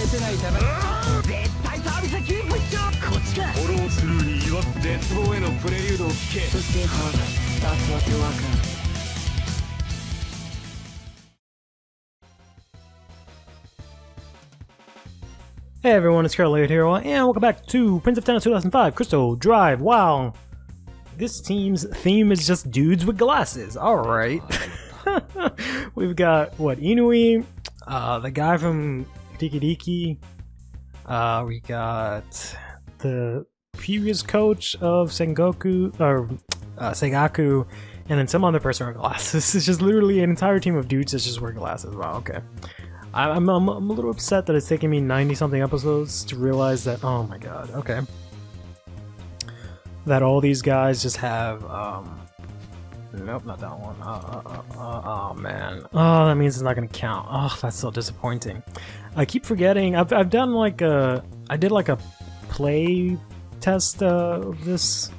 てないため絶対サービスキープしろこっちかフォロースルーに祝って絶望へのプレリュードを聞けそしてハードスタートは手わかん Hey everyone, it's CurlyHairedHero, and welcome back to Prince of Tennis 2005 Crystal Drive. Wow, this team's theme is just dudes with glasses. Alright. We've got, what, Inui, the guy from Diki Diki, we got the previous coach of Segaku, and then some other person wearing glasses. It's just literally an entire team of dudes that just wear glasses. Wow, okay. I'm a little upset that it's taken me 90-something episodes to realize that, oh my god, okay. That all these guys just have, nope, not that one. Oh man. Oh, that means it's not gonna count. Oh, that's so disappointing. I keep forgetting, I've done like I did like a play test of this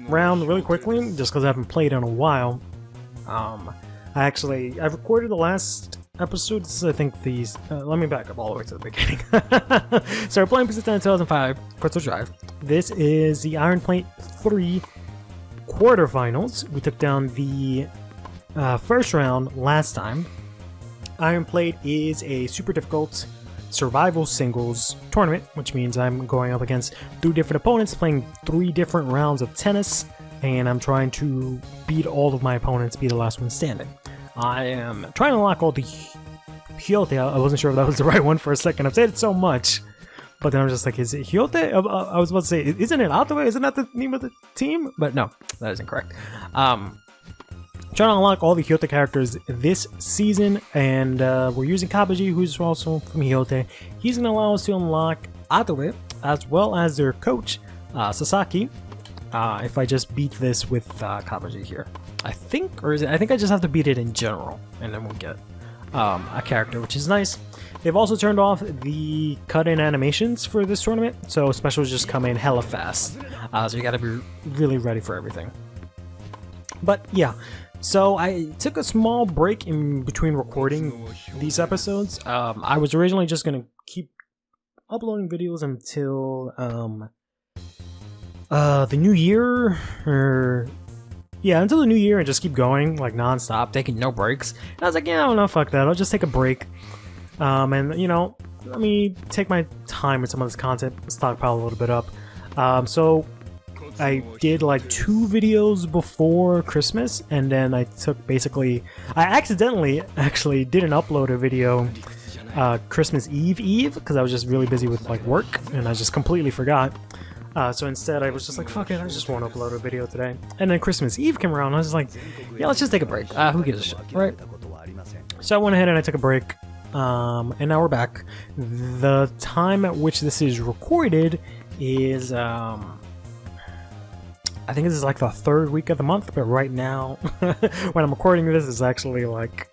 round really quickly, just because I haven't played in a while. I've recorded the last episodes, I think these, let me back up all the way to the beginning. So we're playing Prince of Tennis 2005 Crystal Drive. This is the Iron Plate 3 quarterfinals. We took down the first round last time. Iron Plate is a super difficult survival singles tournament, which means I'm going up against 3 different opponents, playing 3 different rounds of tennis, and I'm trying to beat all of my opponents, be the last one standing. I am trying to unlock all the Hyote. I wasn't sure if that was the right one for a second. I've said it so much, but then I was just like, is it Hyote? I was about to say, isn't it Outway? Isn't that the name of the team? But no, that isn't correct. Trying to unlock all the Hyote characters this season, and we're using Kabaji, who's also from Hyote. He's going to allow us to unlock Outway, as well as their coach, Sasaki, if I just beat this with Kabaji here. I think, or is it? I think I just have to beat it in general, and then we'll get a character, which is nice. They've also turned off the cut-in animations for this tournament, so specials just come in hella fast. So you gotta be really ready for everything. But yeah, so I took a small break in between recording these episodes. I was originally just gonna keep uploading videos until the new year, or yeah, until the new year, and just keep going like non-stop, taking no breaks. And I was like, yeah, I don't know, fuck that, I'll just take a break, and you know, let me take my time with some of this content, stockpile a little bit up. So I did like 2 videos before Christmas, and then I took I accidentally actually didn't upload a video Christmas Eve because I was just really busy with like work, and I just completely forgot. So instead I was just like, fuck it, I just won't upload a video today. And then Christmas Eve came around, and I was like, yeah, let's just take a break. Who gives a shit, right? So I went ahead and I took a break, and now we're back. The time at which this is recorded is, I think this is like the 3rd week of the month, but right now, when I'm recording this, is actually like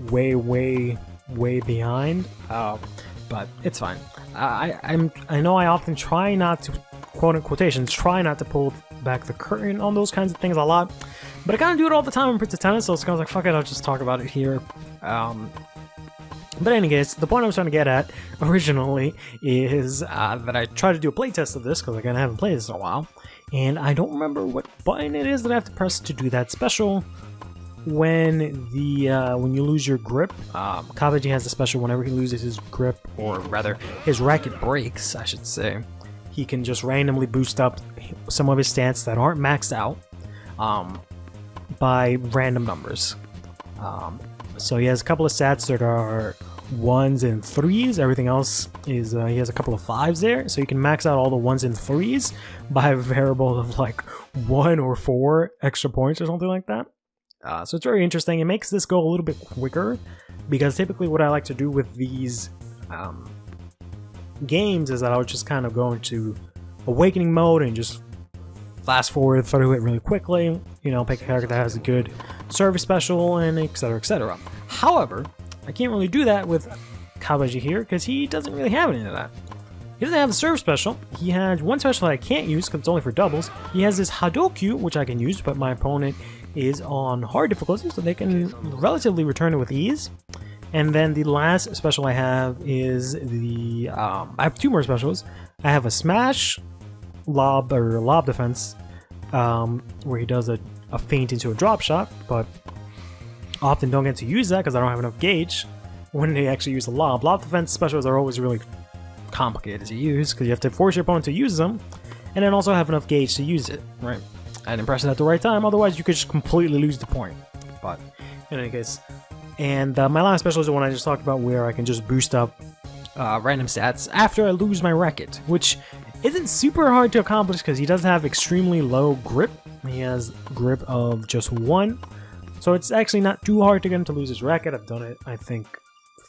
way behind. But it's fine. I know I often try not to, quote in quotations, try not to pull back the curtain on those kinds of things a lot, but I kind of do it all the time in Prince of Tennis, so it's kind of like, fuck it, I'll just talk about it here. But anyways, the point I was trying to get at originally is that I tried to do a playtest of this, because again, I haven't played this in a while, and I don't remember what button it is that I have to press to do that special. When you lose your grip, Kabaji has a special whenever he loses his grip, or rather, his racket breaks, I should say. He can just randomly boost up some of his stats that aren't maxed out by random numbers. So he has a couple of stats that are 1s and 3s. Everything else is, he has a couple of 5s there, so you can max out all the 1s and 3s by a variable of like 1 or 4 extra points or something like that. So it's very interesting. It makes this go a little bit quicker, because typically what I like to do with these games is that I would just kind of go into awakening mode and just fast forward through it really quickly, you know, pick a character that has a good service special, and etc, etc. However, I can't really do that with Kabaji here, because he doesn't really have any of that. He doesn't have a serve special. He has one special that I can't use because it's only for doubles. He has this Hadokyu, which I can use, but my opponent is on hard difficulty, so they can relatively return it with ease. And then the last special I have is the I have two more specials. I have a smash lob or lob defense, where he does a feint into a drop shot, but often don't get to use that because I don't have enough gauge when they actually use a lob. Lob defense specials are always really complicated to use because you have to force your opponent to use them, and then also have enough gauge to use it, right? And impress it at the right time, otherwise you could just completely lose the point. But in any case, and my last special is the one I just talked about, where I can just boost up random stats after I lose my racket, which isn't super hard to accomplish because he does have extremely low grip. He has grip of just 1, so it's actually not too hard to get him to lose his racket. I've done it, I think,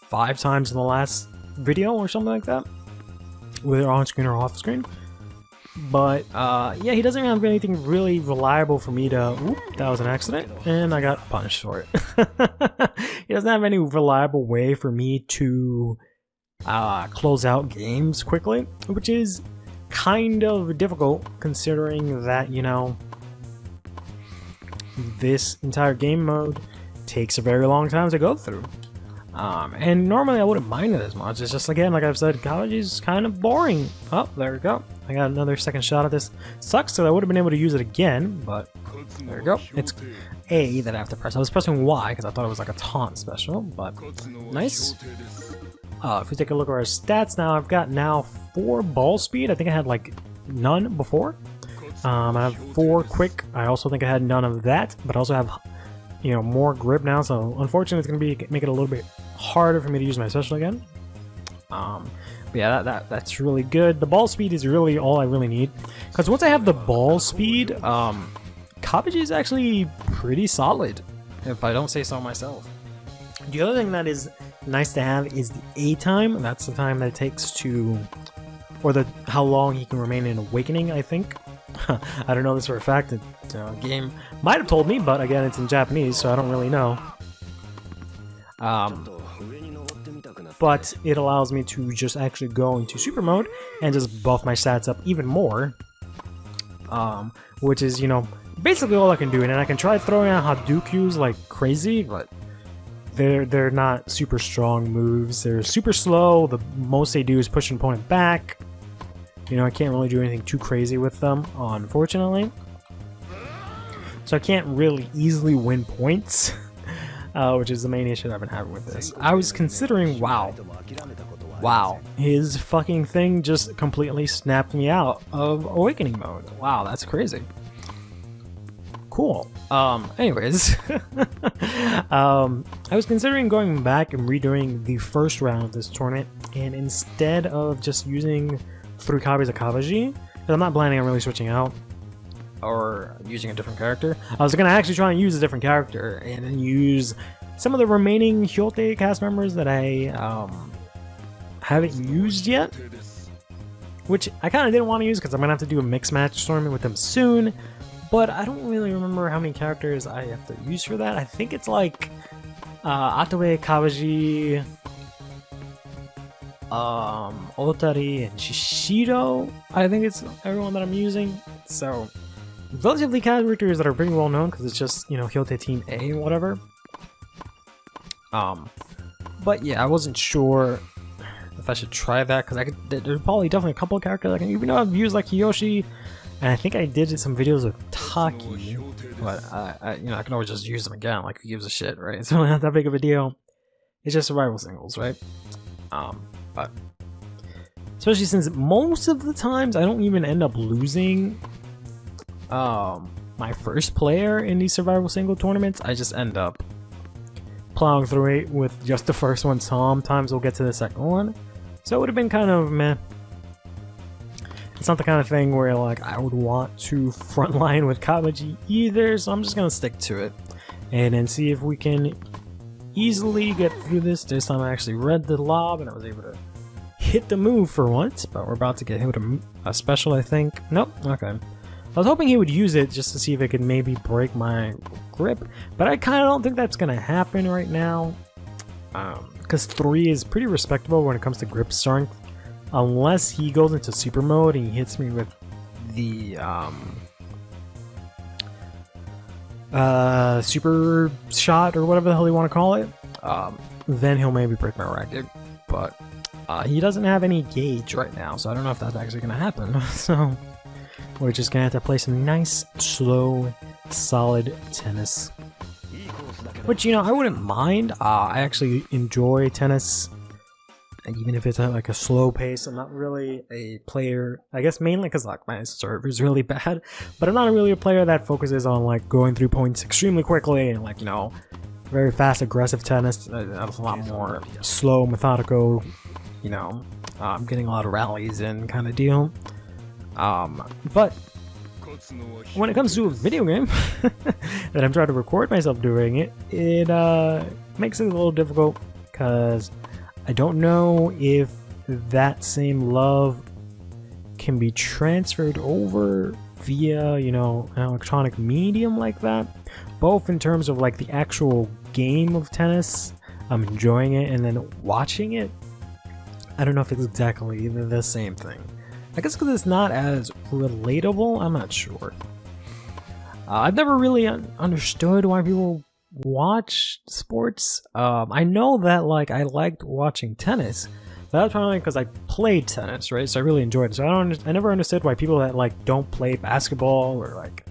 5 times in the last video or something like that, whether on screen or off screen. But yeah, he doesn't have anything really reliable for me to... Oop, that was an accident, and I got punished for it. He doesn't have any reliable way for me to close out games quickly, which is kind of difficult considering that, you know, this entire game mode takes a very long time to go through. And normally I wouldn't mind it as much. It's just, again, like I've said, college is kind of boring. Oh, there we go. I got another second shot at this. Sucks that I would have been able to use it again, but there we go. It's A that I have to press. I was pressing Y because I thought it was like a taunt special, but nice. If we take a look at our stats now, I've got now 4 ball speed. I think I had like none before. I have 4 quick. I also think I had none of that, but I also have, you know, more grip now. So unfortunately, it's going to make it a little bit harder for me to use my special again. But yeah, that's really good. The ball speed is really all I really need, because once I have the ball speed, Kabaji is actually pretty solid, if I don't say so myself. The other thing that is nice to have is the A time. That's the time that it takes to, or how long he can remain in awakening, I think. I don't know this for a fact. The game might have told me, but again, it's in Japanese, so I don't really know. But it allows me to just actually go into super mode and just buff my stats up even more. Which is, you know, basically all I can do. And I can try throwing out Hadoukens like crazy, but they're not super strong moves. They're super slow. The most they do is push an opponent back. You know, I can't really do anything too crazy with them, unfortunately. So I can't really easily win points. Which is the main issue I've been having with this. I was considering, wow, his fucking thing just completely snapped me out of awakening mode. Wow, that's crazy. Cool. Anyways, I was considering going back and redoing the first round of this tournament, and instead of just using 3 copies of Kabaji, because I'm not planning on really switching out or using a different character. I was gonna actually try and use a different character and then use some of the remaining Hyote cast members that I haven't used yet, which I kind of didn't want to use because I'm gonna have to do a mixed match tournament with them soon. But I don't really remember how many characters I have to use for that. I think it's like Atoe, Kabaji, Otari, and Shishido. I think it's everyone that I'm using. So relatively characters that are pretty well known because it's just, you know, Hyote Team A and whatever. But yeah, I wasn't sure if I should try that because there's probably definitely a couple of characters I can, even though I've used like Kiyoshi, and I think I did some videos with Taki, but you know, I can always just use them again. Like, who gives a shit, right? It's really not that big of a deal. It's just survival singles, right? But especially since most of the times I don't even end up losing my first player in these survival single tournaments. I just end up plowing through it with just the first one. Sometimes we'll get to the second one, so it would have been kind of meh. It's not the kind of thing where like I would want to frontline with Kabaji either, so I'm just gonna stick to it and then see if we can easily get through this. This time I actually read the lob and I was able to hit the move for once, but we're about to get hit with a special, I think. Nope, okay. I was hoping he would use it just to see if it could maybe break my grip, but I kind of don't think that's gonna happen right now, because 3 is pretty respectable when it comes to grip strength, unless he goes into super mode and he hits me with the super shot or whatever the hell you want to call it. then he'll maybe break my racket. But he doesn't have any gauge right now, so I don't know if that's actually gonna happen. So we're just gonna have to play some nice, slow, solid tennis. Which, you know, I wouldn't mind. I actually enjoy tennis, even if it's at like a slow pace. I'm not really a player, I guess mainly because like my serve is really bad, but I'm not really a player that focuses on like going through points extremely quickly and like, you know, very fast aggressive tennis. That's a lot more slow, methodical, you know, getting a lot of rallies in kind of deal. But when it comes to a video game that I'm trying to record myself doing it, it makes it a little difficult because I don't know if that same love can be transferred over via, you know, an electronic medium like that, both in terms of like the actual game of tennis, I'm enjoying it, and then watching it. I don't know if it's exactly the same thing. I guess because it's not as relatable, I'm not sure. I've never really understood why people watch sports. I know that like I liked watching tennis, but that's probably because I played tennis, right? So I really enjoyed it. So I never understood why people that like don't play basketball or like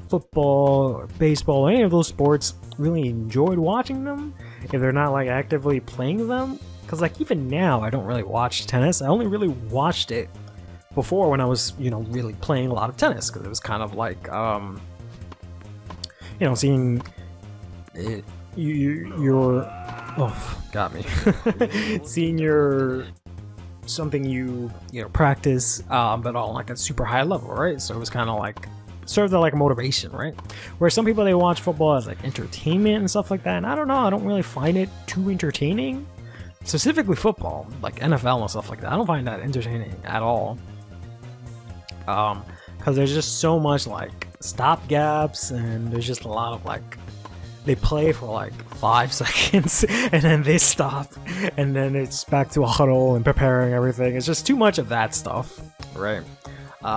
football or baseball or any of those sports really enjoyed watching them if they're not like actively playing them. Because like even now I don't really watch tennis. I only really watched it before when I was, you know, really playing a lot of tennis, because it was kind of like you know, seeing it, your oh, got me. Seeing your something you know practice, but on like a super high level, right? So it was kind of like served as like motivation, right? Where some people, they watch football as like entertainment and stuff like that, and I don't know, I don't really find it too entertaining. Specifically football, like NFL and stuff like that, I don't find that entertaining at all. Because there's just so much like stop gaps, and there's just a lot of like they play for like 5 seconds and then they stop, and then it's back to a huddle and preparing everything. It's just too much of that stuff, right?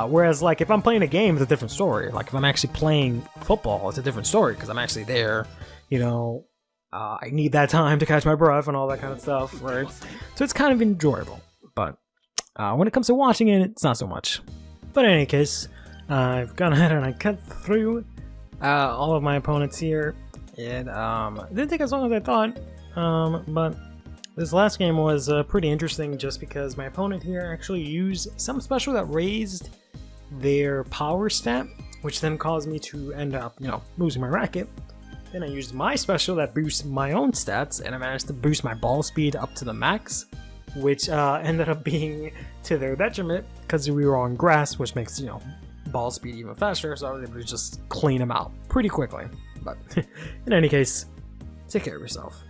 Whereas like if I'm playing a game, it's a different story. Like if I'm actually playing football, it's a different story because I'm actually there, you know. I need that time to catch my breath and all that kind of stuff, right? So it's kind of enjoyable, but when it comes to watching it, it's not so much. But in any case, I've gone ahead and I cut through all of my opponents here. It didn't take as long as I thought, but this last game was pretty interesting just because my opponent here actually used some special that raised their power stat, which then caused me to end up, you know, losing my racket. Then I used my special that boosts my own stats, and I managed to boost my ball speed up to the max, which ended up being to their detriment because we were on grass, which makes, you know, ball speed even faster, so I was able to just clean them out pretty quickly. But in any case, take care of yourself.